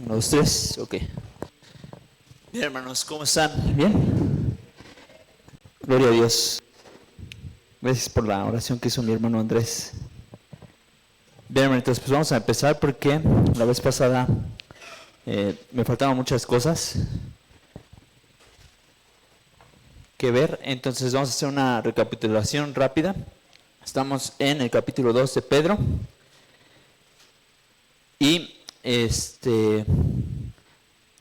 Uno, dos, tres, ok. Bien, hermanos, ¿cómo están? ¿Bien? Gloria a Dios. Gracias por la oración que hizo mi hermano Andrés. Bien, hermanitos, pues vamos a empezar porque la vez pasada me faltaban muchas cosas que ver. Entonces vamos a hacer una recapitulación rápida. Estamos en el capítulo 2 de Pedro. Y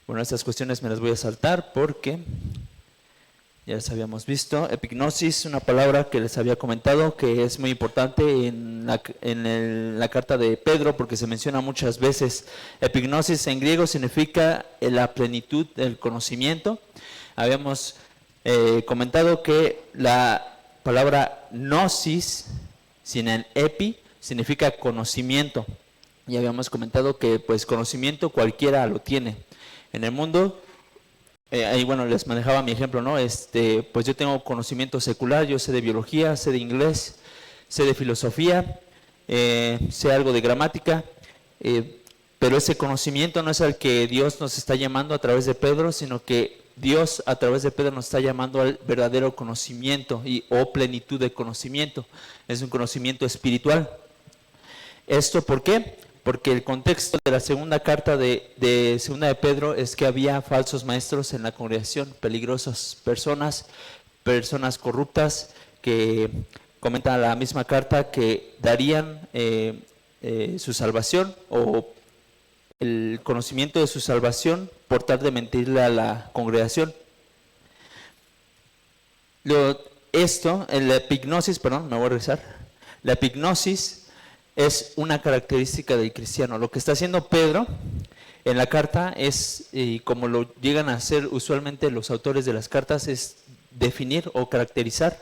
bueno, estas cuestiones me las voy a saltar porque ya las habíamos visto. Epignosis, una palabra que les había comentado que es muy importante en la carta de Pedro porque se menciona muchas veces. Epignosis en griego significa la plenitud del conocimiento. Habíamos comentado que la palabra gnosis, sin el epi, significa conocimiento. Y habíamos comentado que pues conocimiento cualquiera lo tiene. En el mundo, ahí bueno, les manejaba mi ejemplo, ¿no? Pues yo tengo conocimiento secular, yo sé de biología, sé de inglés, sé de filosofía, sé algo de gramática, pero ese conocimiento no es el que Dios nos está llamando a través de Pedro, sino que Dios a través de Pedro nos está llamando al verdadero conocimiento o plenitud de conocimiento. Es un conocimiento espiritual. ¿Esto por qué? Porque el contexto de la segunda carta de segunda de Pedro es que había falsos maestros en la congregación, peligrosas personas corruptas que comentan la misma carta que darían su salvación o el conocimiento de su salvación por tal de mentirle a la congregación. La epignosis, perdón, me voy a regresar. La epignosis es una característica del cristiano. Lo que está haciendo Pedro en la carta es, y como lo llegan a hacer usualmente los autores de las cartas, es definir o caracterizar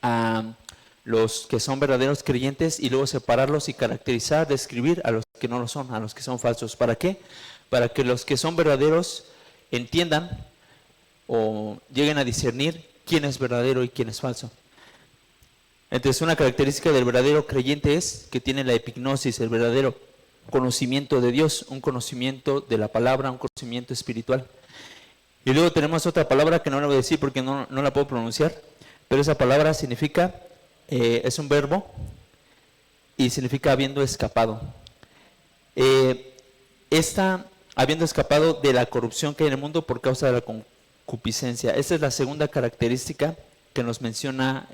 a los que son verdaderos creyentes y luego separarlos y caracterizar, describir a los que no lo son, a los que son falsos. ¿Para qué? Para que los que son verdaderos entiendan o lleguen a discernir quién es verdadero y quién es falso. Entonces, una característica del verdadero creyente es que tiene la epignosis, el verdadero conocimiento de Dios, un conocimiento de la palabra, un conocimiento espiritual. Y luego tenemos otra palabra que no la voy a decir porque no la puedo pronunciar, pero esa palabra significa, es un verbo y significa habiendo escapado. Habiendo escapado de la corrupción que hay en el mundo por causa de la concupiscencia. Esta es la segunda característica que nos menciona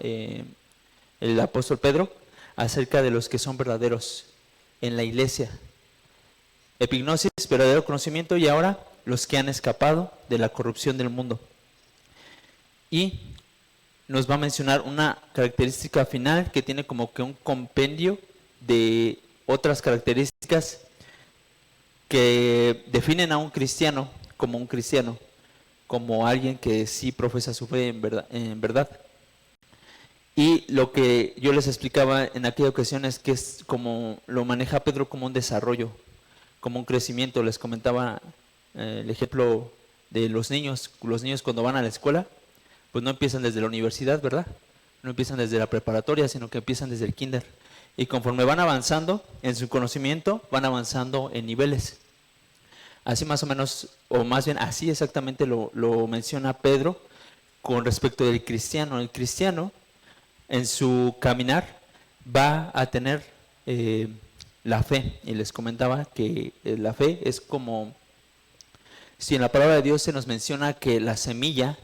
el apóstol Pedro acerca de los que son verdaderos en la iglesia. Epignosis, verdadero conocimiento, y ahora los que han escapado de la corrupción del mundo. Y nos va a mencionar una característica final que tiene como que un compendio de otras características que definen a un cristiano, como alguien que sí profesa su fe en verdad. Y lo que yo les explicaba en aquella ocasión es que es como lo maneja Pedro como un desarrollo, como un crecimiento. Les comentaba el ejemplo de los niños. Los niños cuando van a la escuela, pues no empiezan desde la universidad, ¿verdad? No empiezan desde la preparatoria, sino que empiezan desde el kinder. Y conforme van avanzando en su conocimiento, van avanzando en niveles. Así más o menos, o más bien así exactamente lo menciona Pedro con respecto del cristiano. El cristiano en su caminar va a tener la fe. Y les comentaba que la fe es como, si en la palabra de Dios se nos menciona que la semilla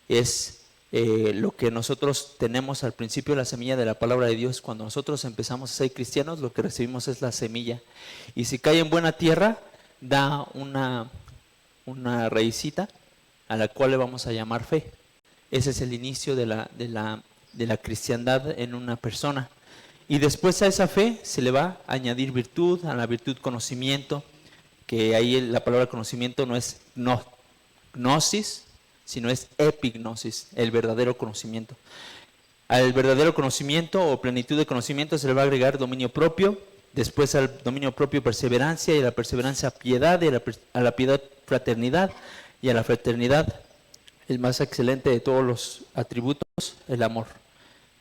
es lo que nosotros tenemos al principio, la semilla de la palabra de Dios. Cuando nosotros empezamos a ser cristianos, lo que recibimos es la semilla. Y si cae en buena tierra, da una raicita a la cual le vamos a llamar fe. Ese es el inicio de la cristiandad en una persona. Y después a esa fe se le va a añadir virtud, a la virtud conocimiento, que ahí la palabra conocimiento no es gnosis, sino es epignosis, el verdadero conocimiento. Al verdadero conocimiento o plenitud de conocimiento se le va a agregar dominio propio, después al dominio propio perseverancia, y a la perseverancia piedad, y a la piedad fraternidad, y a la fraternidad el más excelente de todos los atributos, el amor.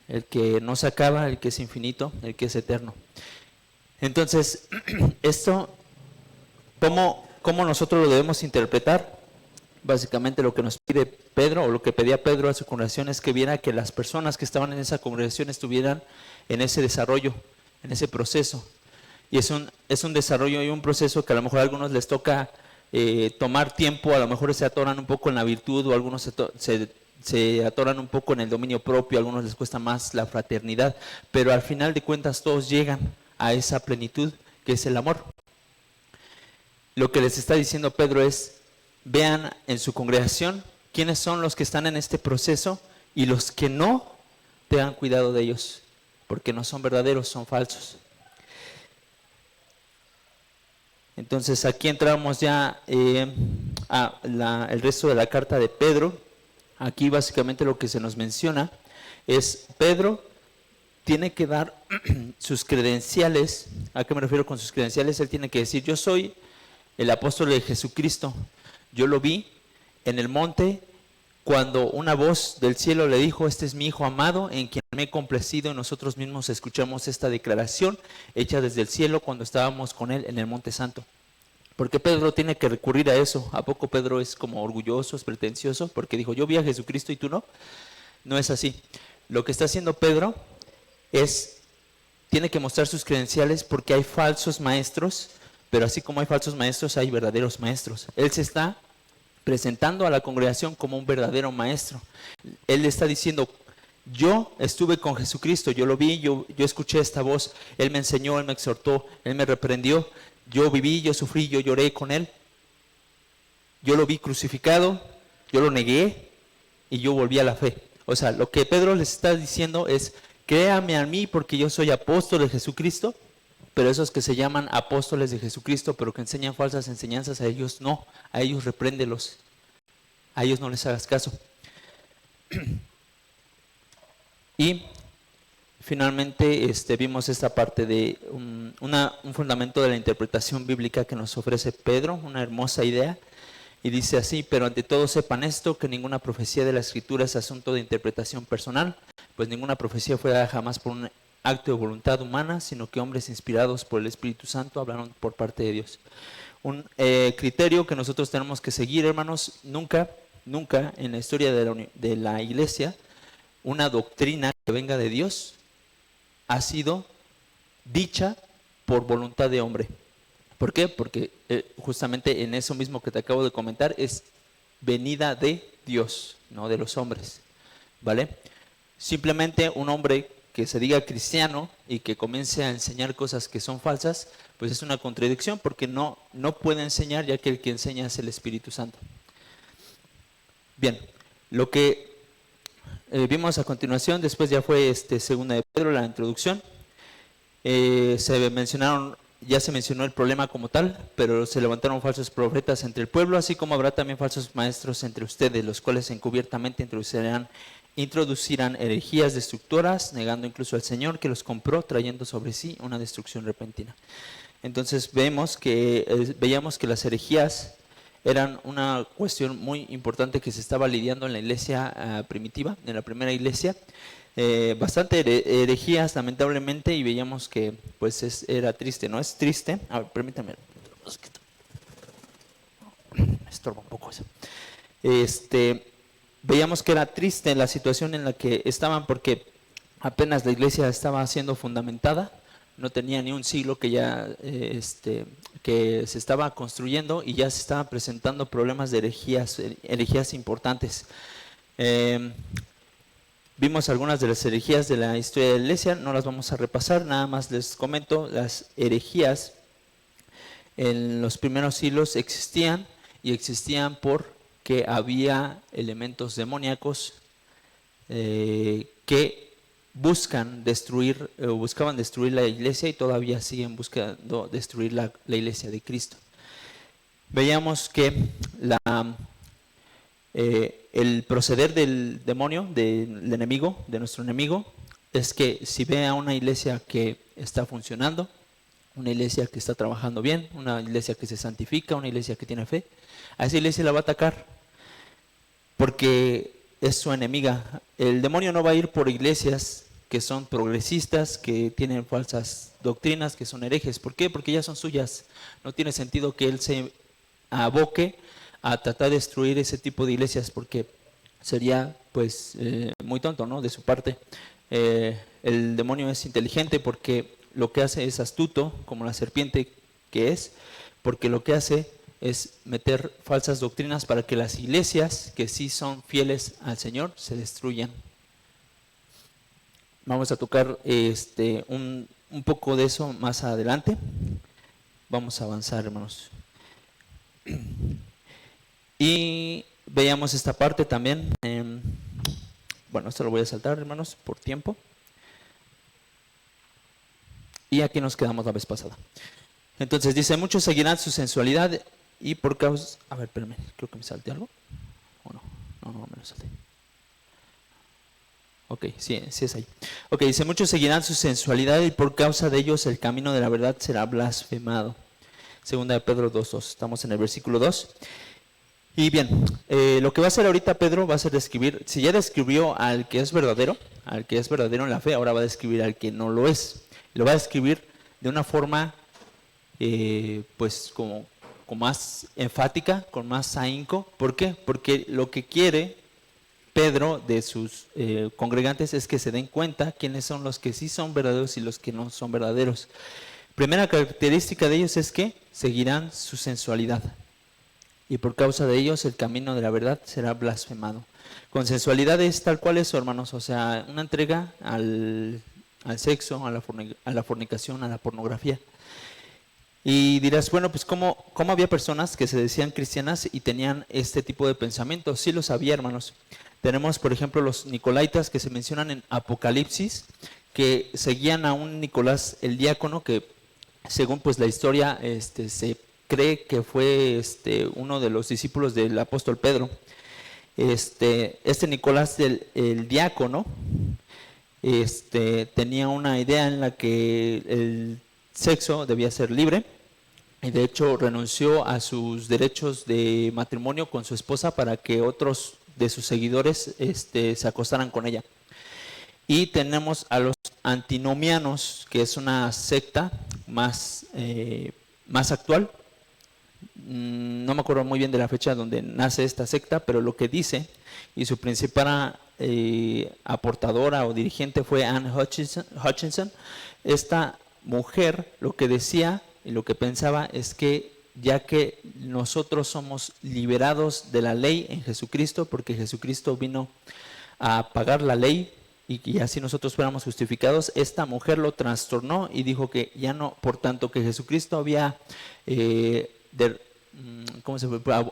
El que no se acaba, el que es infinito, el que es eterno. Entonces, esto, ¿cómo ¿cómo nosotros lo debemos interpretar? Básicamente lo que nos pide Pedro, o lo que pedía Pedro a su congregación, es que viera que las personas que estaban en esa congregación estuvieran en ese desarrollo, en ese proceso. Y es un desarrollo y un proceso que a lo mejor a algunos les toca tomar tiempo, a lo mejor se atoran un poco en la virtud, o algunos se atoran un poco en el dominio propio, a algunos les cuesta más la fraternidad, pero al final de cuentas todos llegan a esa plenitud que es el amor. Lo que les está diciendo Pedro es: vean en su congregación quiénes son los que están en este proceso, y los que no, tengan cuidado de ellos, porque no son verdaderos, son falsos. Entonces aquí entramos ya el resto de la carta de Pedro. Aquí básicamente lo que se nos menciona es: Pedro tiene que dar sus credenciales. ¿A qué me refiero con sus credenciales? Él tiene que decir: yo soy el apóstol de Jesucristo. Yo lo vi en el monte cuando una voz del cielo le dijo: este es mi Hijo amado, en quien me he complacido. Y nosotros mismos escuchamos esta declaración hecha desde el cielo cuando estábamos con él en el Monte Santo. ¿Por qué Pedro tiene que recurrir a eso? ¿A poco Pedro es como orgulloso, es pretencioso? Porque dijo: yo vi a Jesucristo y tú no. No es así. Lo que está haciendo Pedro tiene que mostrar sus credenciales, porque hay falsos maestros, pero así como hay falsos maestros, hay verdaderos maestros. Él se está presentando a la congregación como un verdadero maestro. Él le está diciendo: yo estuve con Jesucristo, yo lo vi, yo escuché esta voz, Él me enseñó, Él me exhortó, Él me reprendió, yo viví, yo sufrí, yo lloré con Él, yo lo vi crucificado, yo lo negué y yo volví a la fe. O sea, lo que Pedro les está diciendo es: créame a mí, porque yo soy apóstol de Jesucristo. Pero esos que se llaman apóstoles de Jesucristo, pero que enseñan falsas enseñanzas, a ellos no, a ellos repréndelos, a ellos no les hagas caso. Y finalmente vimos esta parte de un fundamento de la interpretación bíblica que nos ofrece Pedro, una hermosa idea, y dice así: pero ante todo sepan esto, que ninguna profecía de la Escritura es asunto de interpretación personal, pues ninguna profecía fue dada jamás por un acto de voluntad humana, sino que hombres inspirados por el Espíritu Santo hablaron por parte de Dios. Un criterio que nosotros tenemos que seguir, hermanos: nunca en la historia de la iglesia una doctrina que venga de Dios ha sido dicha por voluntad de hombre. ¿Por qué? Porque justamente en eso mismo que te acabo de comentar es venida de Dios, no de los hombres, ¿vale? Simplemente un hombre que se diga cristiano y que comience a enseñar cosas que son falsas, pues es una contradicción, porque no puede enseñar, ya que el que enseña es el Espíritu Santo. Bien, lo que vimos a continuación, después ya fue segunda de Pedro, la introducción. Ya se mencionó el problema como tal, pero se levantaron falsos profetas entre el pueblo, así como habrá también falsos maestros entre ustedes, los cuales encubiertamente introducirán herejías destructoras, negando incluso al Señor que los compró, trayendo sobre sí una destrucción repentina. Entonces veíamos que las herejías eran una cuestión muy importante que se estaba lidiando en la iglesia primitiva, en la primera iglesia. Bastante herejías, lamentablemente, y veíamos que pues era triste, ¿no? Es triste. A ver, permítame. Me estorba un poco eso. Veíamos que era triste la situación en la que estaban, porque apenas la iglesia estaba siendo fundamentada, no tenía ni un siglo que ya que se estaba construyendo, y ya se estaban presentando problemas de herejías importantes. Vimos algunas de las herejías de la historia de la iglesia, no las vamos a repasar, nada más les comento. Las herejías en los primeros siglos existían porque había elementos demoníacos que buscaban destruir la iglesia, y todavía siguen buscando destruir la iglesia de Cristo. Veíamos que el proceder del demonio, del enemigo, de nuestro enemigo, es que si ve a una iglesia que está funcionando, una iglesia que está trabajando bien, una iglesia que se santifica, una iglesia que tiene fe, a esa iglesia la va a atacar, porque es su enemiga. El demonio no va a ir por iglesias que son progresistas, que tienen falsas doctrinas, que son herejes. ¿Por qué? Porque ya son suyas. No tiene sentido que él se aboque a tratar de destruir ese tipo de iglesias, porque sería pues muy tonto, ¿no?, de su parte. El demonio es inteligente porque lo que hace es astuto, como la serpiente que es, porque lo que hace es meter falsas doctrinas para que las iglesias que sí son fieles al Señor se destruyan. Vamos a tocar un poco de eso más adelante. Vamos a avanzar, hermanos. Y veamos esta parte también. Bueno, esto lo voy a saltar, hermanos, por tiempo. Y aquí nos quedamos la vez pasada. Entonces dice, muchos seguirán su sensualidad y por causa... A ver, espérame, creo que me salté algo. ¿O no? No me lo salté. Ok, sí es ahí. Ok, dice, muchos seguirán su sensualidad y por causa de ellos el camino de la verdad será blasfemado. Segunda de Pedro 2:2. Estamos en el versículo 2. Y bien, lo que va a hacer ahorita Pedro va a ser describir, si ya describió al que es verdadero en la fe, ahora va a describir al que no lo es. Lo va a describir de una forma, pues, como más enfática, con más ahínco. ¿Por qué? Porque lo que quiere Pedro de sus congregantes es que se den cuenta quiénes son los que sí son verdaderos y los que no son verdaderos. Primera característica de ellos es que seguirán su sensualidad. Y por causa de ellos el camino de la verdad será blasfemado. Con sensualidad es tal cual eso, hermanos, o sea, una entrega al sexo, a la fornicación, a la pornografía. Y dirás, bueno, pues ¿cómo había personas que se decían cristianas y tenían este tipo de pensamientos? Sí los había, hermanos. Tenemos, por ejemplo, los nicolaitas que se mencionan en Apocalipsis, que seguían a un Nicolás el diácono, que según pues la historia se cree que fue uno de los discípulos del apóstol Pedro. Este Nicolás el diácono tenía una idea en la que el sexo debía ser libre, y de hecho renunció a sus derechos de matrimonio con su esposa para que otros de sus seguidores se acostaran con ella. Y tenemos a los antinomianos, que es una secta más actual. No me acuerdo muy bien de la fecha donde nace esta secta, pero lo que dice, y su principal aportadora o dirigente fue Anne Hutchinson. Esta mujer lo que decía y lo que pensaba es que ya que nosotros somos liberados de la ley en Jesucristo, porque Jesucristo vino a pagar la ley y así nosotros fuéramos justificados, esta mujer lo trastornó y dijo que ya no, por tanto que Jesucristo había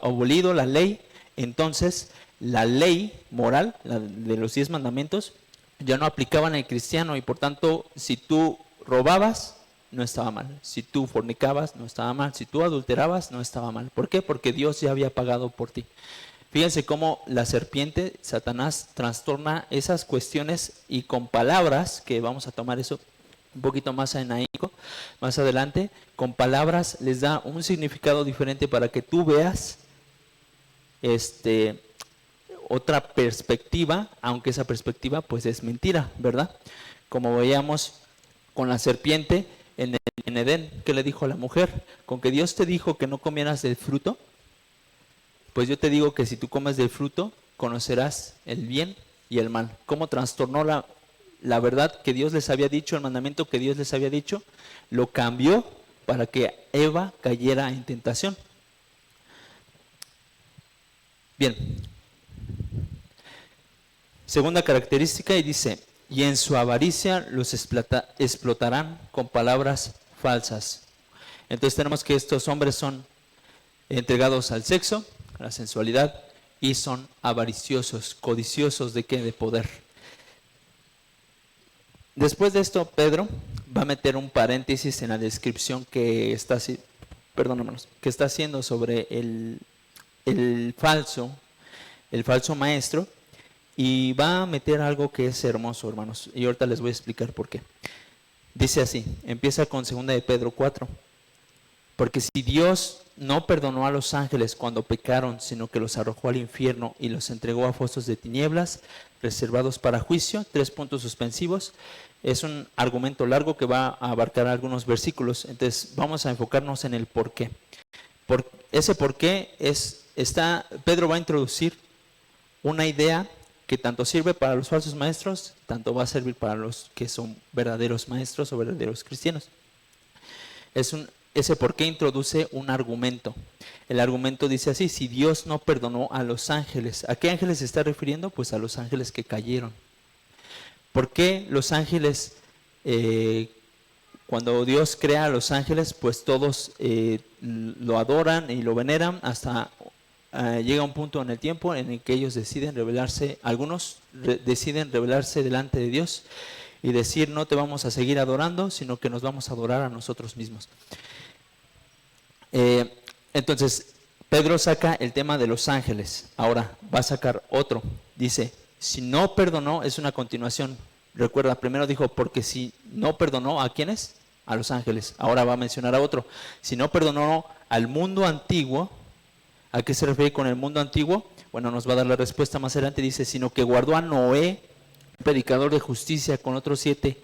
abolido la ley, entonces la ley moral, la de los 10 mandamientos, ya no aplicaban al cristiano, y por tanto si tú robabas no estaba mal, si tú fornicabas no estaba mal, si tú adulterabas no estaba mal. ¿Por qué? Porque Dios ya había pagado por ti. Fíjense cómo la serpiente, Satanás, trastorna esas cuestiones, y con palabras, que vamos a tomar eso un poquito más en ahínco más adelante, con palabras les da un significado diferente para que tú veas otra perspectiva, aunque esa perspectiva pues es mentira, ¿verdad? Como veíamos con la serpiente en Edén, ¿qué le dijo a la mujer? Con que Dios te dijo que no comieras del fruto, pues yo te digo que si tú comes del fruto, conocerás el bien y el mal. ¿Cómo trastornó la verdad que Dios les había dicho, el mandamiento que Dios les había dicho? Lo cambió para que Eva cayera en tentación. Bien. Segunda característica, y dice, y en su avaricia los explotarán con palabras falsas. Entonces tenemos que estos hombres son entregados al sexo, a la sensualidad, y son avariciosos, codiciosos ¿de qué? De poder. Después de esto, Pedro va a meter un paréntesis en la descripción que está haciendo sobre el falso maestro, y va a meter algo que es hermoso, hermanos, y ahorita les voy a explicar por qué. Dice así, empieza con 2 de Pedro 4. Porque si Dios no perdonó a los ángeles cuando pecaron, sino que los arrojó al infierno y los entregó a fosas de tinieblas, reservados para juicio, 3 puntos suspensivos. Es un argumento largo que va a abarcar algunos versículos, entonces vamos a enfocarnos en el por qué. ese por qué Pedro va a introducir una idea que tanto sirve para los falsos maestros, tanto va a servir para los que son verdaderos maestros o verdaderos cristianos. Ese por qué introduce un argumento. El argumento dice así: si Dios no perdonó a los ángeles, ¿a qué ángeles se está refiriendo? Pues a los ángeles que cayeron. ¿Por qué los ángeles, cuando Dios crea a los ángeles, pues todos lo adoran y lo veneran hasta llega un punto en el tiempo en el que ellos deciden rebelarse, algunos deciden rebelarse delante de Dios y decir: no te vamos a seguir adorando, sino que nos vamos a adorar a nosotros mismos. Entonces, Pedro saca el tema de los ángeles. Ahora va a sacar otro. Dice: si no perdonó, es una continuación. Recuerda, primero dijo: porque si no perdonó, ¿a quiénes? A los ángeles. Ahora va a mencionar a otro. Si no perdonó al mundo antiguo, ¿a qué se refiere con el mundo antiguo? Bueno, nos va a dar la respuesta más adelante. Dice: sino que guardó a Noé, predicador de justicia, con otros 7,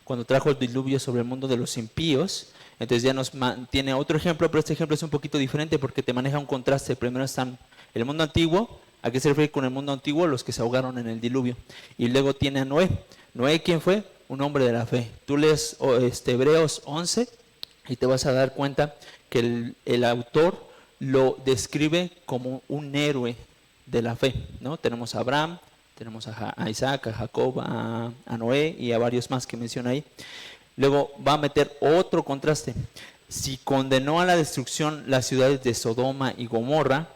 cuando trajo el diluvio sobre el mundo de los impíos. Entonces ya nos tiene otro ejemplo, pero este ejemplo es un poquito diferente porque te maneja un contraste. Primero están el mundo antiguo. ¿A qué se refiere con el mundo antiguo? Los que se ahogaron en el diluvio. Y luego tiene a Noé. ¿Noé quién fue? Un hombre de la fe. Tú lees Hebreos 11 y te vas a dar cuenta que el autor lo describe como un héroe de la fe, ¿no? Tenemos a Abraham, tenemos a Isaac, a Jacob, a Noé y a varios más que menciona ahí. Luego va a meter otro contraste. Si condenó a la destrucción las ciudades de Sodoma y Gomorra,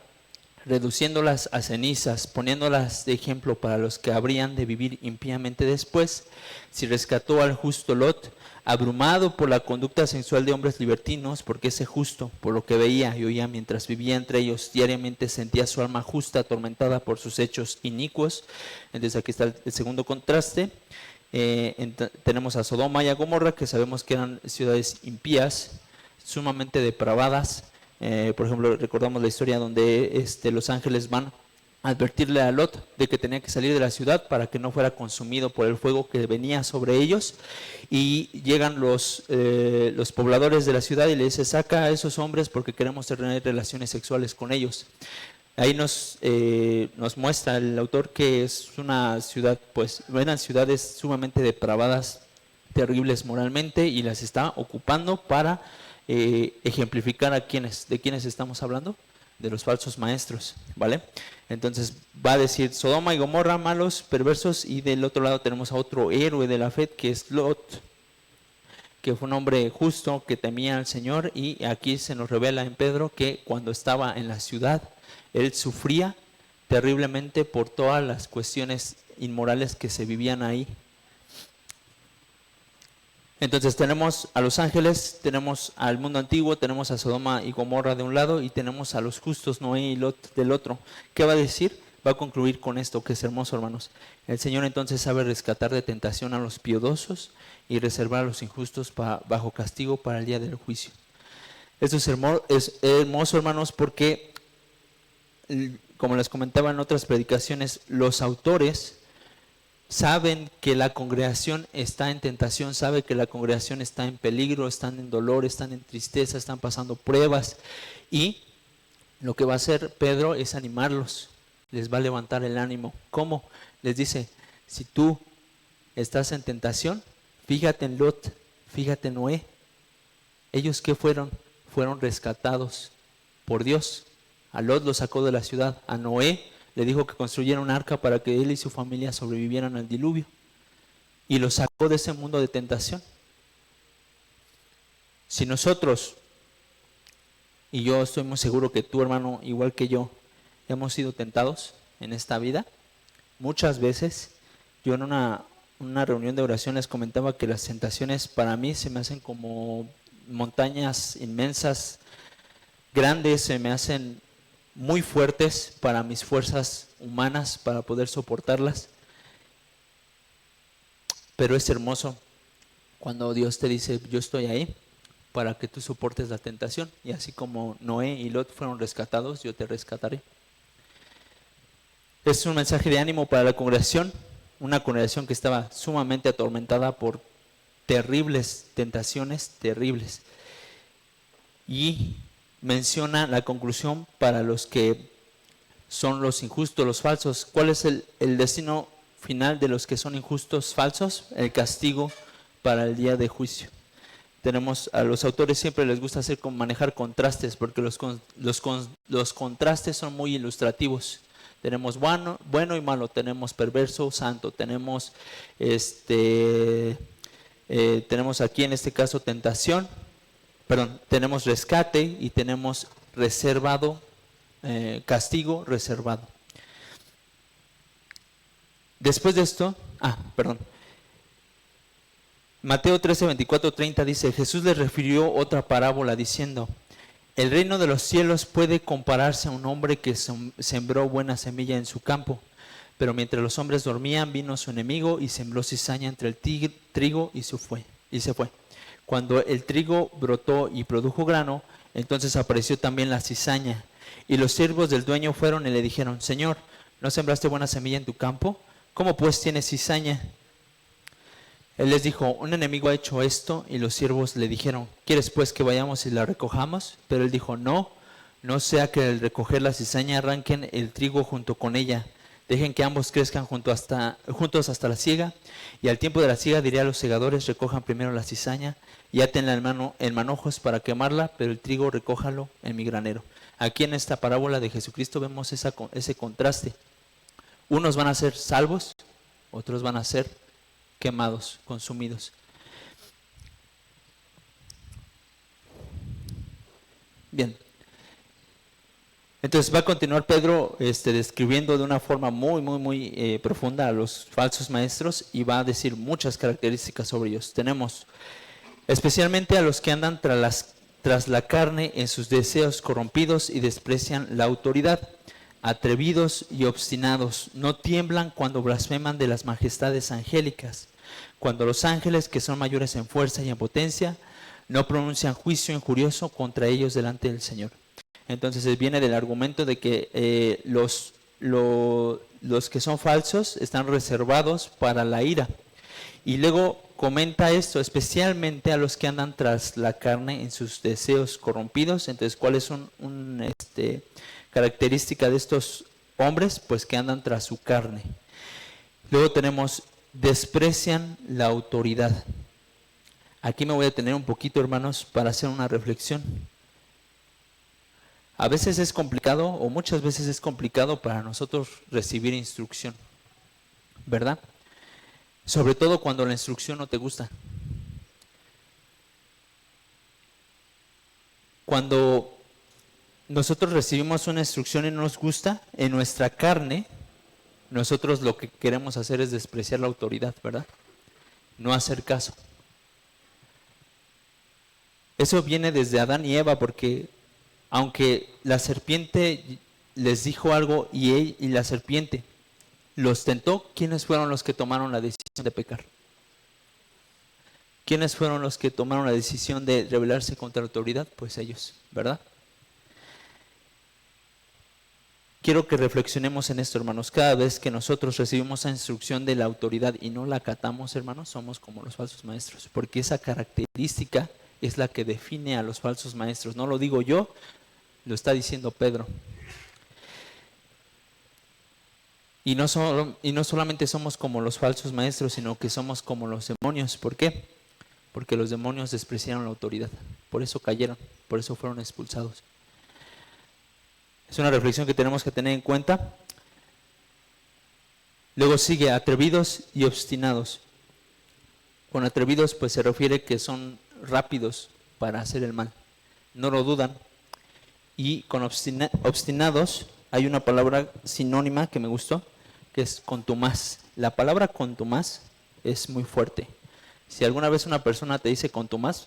reduciéndolas a cenizas, poniéndolas de ejemplo para los que habrían de vivir impíamente después, si rescató al justo Lot, abrumado por la conducta sensual de hombres libertinos, porque ese justo, por lo que veía y oía mientras vivía entre ellos, diariamente sentía su alma justa atormentada por sus hechos inicuos. Entonces aquí está el segundo contraste. Tenemos a Sodoma y a Gomorra, que sabemos que eran ciudades impías, sumamente depravadas. Por ejemplo, recordamos la historia donde los ángeles van a advertirle a Lot de que tenía que salir de la ciudad para que no fuera consumido por el fuego que venía sobre ellos. Y llegan los pobladores de la ciudad y le dicen: saca a esos hombres porque queremos tener relaciones sexuales con ellos. Ahí nos muestra el autor que es una ciudad, pues eran ciudades sumamente depravadas, terribles moralmente, y las está ocupando para ejemplificar de quiénes estamos hablando, de los falsos maestros, ¿vale? Entonces va a decir Sodoma y Gomorra, malos, perversos, y del otro lado tenemos a otro héroe de la fe, que es Lot, que fue un hombre justo, que temía al Señor, y aquí se nos revela en Pedro que cuando estaba en la ciudad, él sufría terriblemente por todas las cuestiones inmorales que se vivían ahí. Entonces tenemos a los ángeles, tenemos al mundo antiguo, tenemos a Sodoma y Gomorra de un lado y tenemos a los justos Noé y Lot del otro. ¿Qué va a decir? Va a concluir con esto que es hermoso, hermanos. El Señor entonces sabe rescatar de tentación a los piadosos y reservar a los injustos bajo castigo para el día del juicio. Esto es hermoso, hermanos, porque, como les comentaba en otras predicaciones, los autores saben que la congregación está en tentación, saben que la congregación está en peligro, están en dolor, están en tristeza, están pasando pruebas, y lo que va a hacer Pedro es animarlos, les va a levantar el ánimo. ¿Cómo? Les dice: si tú estás en tentación, fíjate en Lot, fíjate en Noé. ¿Ellos qué fueron? Fueron rescatados por Dios. A Lot lo sacó de la ciudad, a Noé le dijo que construyera un arca para que él y su familia sobrevivieran al diluvio, y lo sacó de ese mundo de tentación. Si nosotros, y yo estoy muy seguro que tú, hermano, igual que yo, hemos sido tentados en esta vida, muchas veces. Yo en una reunión de oración les comentaba que las tentaciones para mí se me hacen como montañas inmensas, grandes, se me hacen muy fuertes para mis fuerzas humanas, para poder soportarlas. Pero es hermoso cuando Dios te dice: yo estoy ahí para que tú soportes la tentación, y así como Noé y Lot fueron rescatados, yo te rescataré. Es un mensaje de ánimo para la congregación, una congregación que estaba sumamente atormentada por terribles tentaciones, terribles. Y menciona la conclusión para los que son los injustos, los falsos. ¿Cuál es el destino final de los que son injustos, falsos? El castigo para el día de juicio. Tenemos, a los autores siempre les gusta manejar contrastes, porque los contrastes son muy ilustrativos. Tenemos bueno y malo, tenemos perverso, santo, tenemos tenemos aquí en este caso tentación, tenemos rescate y tenemos reservado, castigo reservado. Después de esto, Mateo 13, 24, 30 dice: Jesús les refirió otra parábola diciendo: el reino de los cielos puede compararse a un hombre que sembró buena semilla en su campo, pero mientras los hombres dormían vino su enemigo y sembró cizaña entre el trigo y se fue. Cuando el trigo brotó y produjo grano, entonces apareció también la cizaña. Y los siervos del dueño fueron y le dijeron: Señor, ¿no sembraste buena semilla en tu campo? ¿Cómo pues tienes cizaña? Él les dijo: un enemigo ha hecho esto. Y los siervos le dijeron: ¿quieres pues que vayamos y la recojamos? Pero él dijo: no sea que al recoger la cizaña arranquen el trigo junto con ella. Dejen que ambos crezcan juntos hasta la siega. Y al tiempo de la siega diré a los segadores: recojan primero la cizaña y átenla en manojos para quemarla, pero el trigo recójalo en mi granero. Aquí en esta parábola de Jesucristo vemos ese contraste. Unos van a ser salvos, otros van a ser quemados, consumidos. Bien. Entonces va a continuar Pedro describiendo de una forma muy profunda a los falsos maestros y va a decir muchas características sobre ellos. Tenemos especialmente a los que andan tras la carne en sus deseos corrompidos y desprecian la autoridad. Atrevidos y obstinados, no tiemblan cuando blasfeman de las majestades angélicas, cuando los ángeles, que son mayores en fuerza y en potencia, no pronuncian juicio injurioso contra ellos delante del Señor. Entonces viene del argumento de que los que son falsos están reservados para la ira. Y luego comenta esto especialmente a los que andan tras la carne en sus deseos corrompidos. Entonces, ¿cuál es característica de estos hombres? Pues que andan tras su carne. Luego tenemos: desprecian la autoridad. Aquí me voy a detener un poquito, hermanos, para hacer una reflexión. A veces es complicado, o muchas veces es complicado para nosotros recibir instrucción, ¿verdad? Sobre todo cuando la instrucción no te gusta. Cuando nosotros recibimos una instrucción y no nos gusta, en nuestra carne, nosotros lo que queremos hacer es despreciar la autoridad, ¿verdad? No hacer caso. Eso viene desde Adán y Eva, porque aunque la serpiente les dijo algo y la serpiente los tentó, ¿quiénes fueron los que tomaron la decisión de pecar? ¿Quiénes fueron los que tomaron la decisión de rebelarse contra la autoridad? Pues ellos, ¿verdad? Quiero que reflexionemos en esto, hermanos. Cada vez que nosotros recibimos esa instrucción de la autoridad y no la acatamos, hermanos, somos como los falsos maestros, porque esa característica es la que define a los falsos maestros. No lo digo yo, lo está diciendo Pedro. Y no solamente somos como los falsos maestros, sino que somos como los demonios. ¿Por qué? Porque los demonios despreciaron la autoridad. Por eso cayeron, por eso fueron expulsados. Es una reflexión que tenemos que tener en cuenta. Luego sigue: atrevidos y obstinados. Con atrevidos pues se refiere que son rápidos para hacer el mal, no lo dudan. Y con obstinados hay una palabra sinónima que me gustó, que es contumaz. La palabra contumaz es muy fuerte. Si alguna vez una persona te dice contumaz,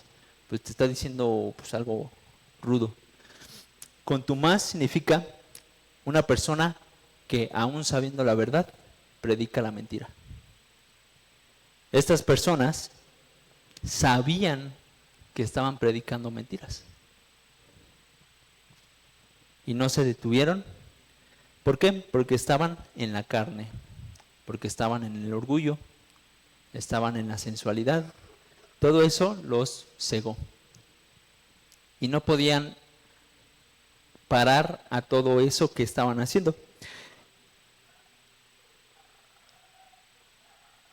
pues te está diciendo pues algo rudo. Contumaz significa una persona que, aún sabiendo la verdad, predica la mentira. Estas personas sabían que estaban predicando mentiras y no se detuvieron. ¿Por qué? Porque estaban en la carne, porque estaban en el orgullo, estaban en la sensualidad. Todo eso los cegó y no podían parar a todo eso que estaban haciendo.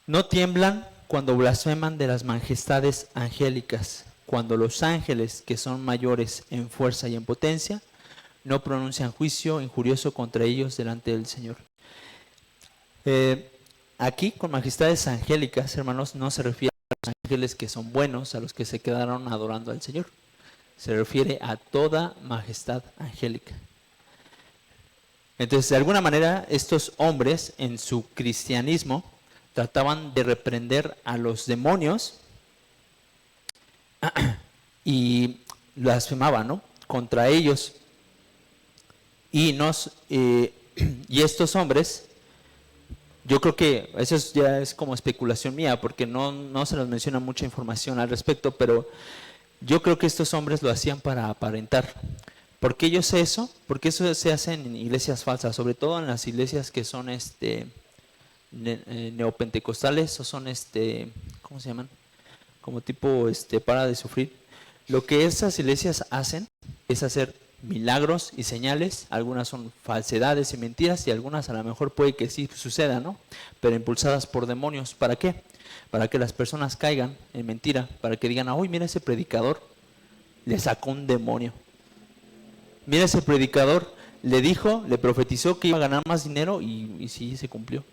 No tiemblan cuando blasfeman de las majestades angélicas, cuando los ángeles, que son mayores en fuerza y en potencia, no pronuncian juicio injurioso contra ellos delante del Señor. Aquí con majestades angélicas, hermanos, no se refiere a los ángeles que son buenos, a los que se quedaron adorando al Señor. Se refiere a toda majestad angélica. Entonces, de alguna manera, estos hombres en su cristianismo trataban de reprender a los demonios y blasfemaban, ¿no?, contra ellos. Y estos hombres, yo creo que eso ya es como especulación mía, porque no se nos menciona mucha información al respecto, pero yo creo que estos hombres lo hacían para aparentar. ¿Por qué yo sé eso? Porque eso se hace en iglesias falsas, sobre todo en las iglesias que son neopentecostales, o son ¿cómo se llaman? Como tipo para de sufrir. Lo que esas iglesias hacen es hacer milagros y señales. Algunas son falsedades y mentiras, y algunas a lo mejor puede que sí suceda, ¿no? Pero impulsadas por demonios. ¿Para qué? Para que las personas caigan en mentira, para que digan, uy, mira, ese predicador le sacó un demonio. Mira, ese predicador le dijo, le profetizó que iba a ganar más dinero y sí, se cumplió.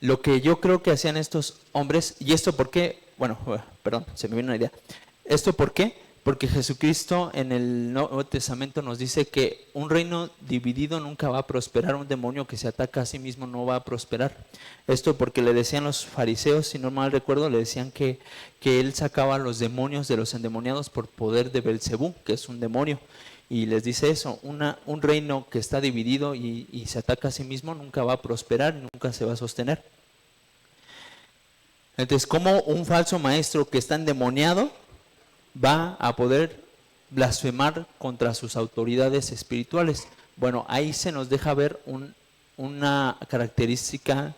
Lo que yo creo que hacían estos hombres, y esto por qué, bueno, perdón, se me viene una idea. ¿Esto por qué? Porque Jesucristo en el Nuevo Testamento nos dice que un reino dividido nunca va a prosperar, un demonio que se ataca a sí mismo no va a prosperar. Esto porque le decían los fariseos, si no mal recuerdo, le decían que él sacaba a los demonios de los endemoniados por poder de Belcebú, que es un demonio. Y les dice eso, un reino que está dividido y se ataca a sí mismo nunca va a prosperar, nunca se va a sostener. Entonces, ¿cómo un falso maestro que está endemoniado va a poder blasfemar contra sus autoridades espirituales? Bueno, ahí se nos deja ver una característica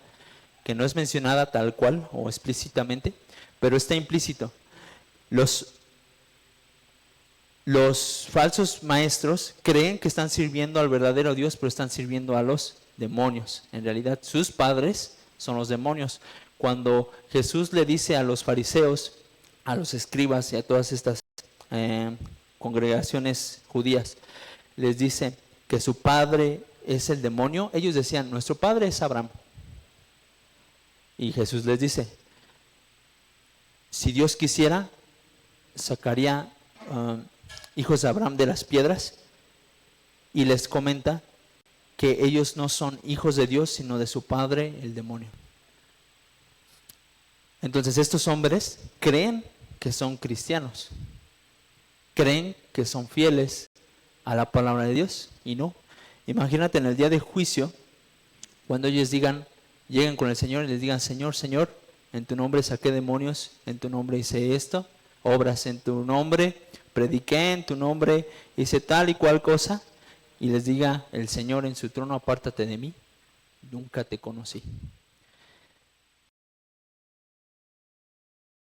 que no es mencionada tal cual o explícitamente, pero está implícito. Los falsos maestros creen que están sirviendo al verdadero Dios, pero están sirviendo a los demonios. En realidad, sus padres son los demonios. Cuando Jesús le dice a los fariseos, a los escribas y a todas estas congregaciones judías, les dice que su padre es el demonio, ellos decían, nuestro padre es Abraham. Y Jesús les dice, si Dios quisiera, sacaría hijos de Abraham de las piedras, y les comenta que ellos no son hijos de Dios, sino de su padre, el demonio. Entonces estos hombres creen que son cristianos, creen que son fieles a la palabra de Dios, y no. Imagínate en el día de juicio, cuando ellos lleguen con el Señor y les digan, Señor, Señor, en tu nombre saqué demonios, en tu nombre hice esto, obras en tu nombre, prediqué en tu nombre, hice tal y cual cosa, y les diga el Señor en su trono, apártate de mí, nunca te conocí.